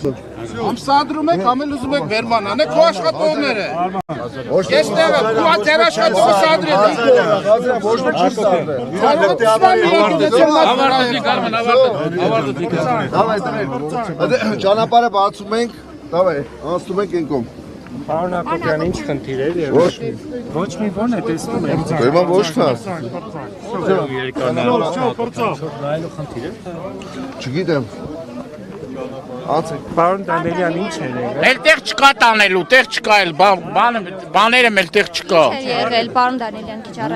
Ամսադրում եք, ամել ուզում եք վերման անեք, քո աշխատողները։ Ես տեղը, քո ատեր աշխատողը սադրել։ Ոչ ոք չի սադրել։ Ճանապարհը բացում ենք, անցնում ենք ընկում։ Պարոն Հակոբյան, ինչ խնդիր է եւ ոչ մի բան է տեսնում եք։ Բեմա ոչ կա։ Նայելու խնդիր է։ Չգիտեմ։ Պարոն Դանելյան, ինչ է եղել։ Էլ տեղ չկա տանելու, տեղ չկա էլ, բաները էլ տեղ չկա։ Եղել, պարոն Դանելյան, քիչ առաջ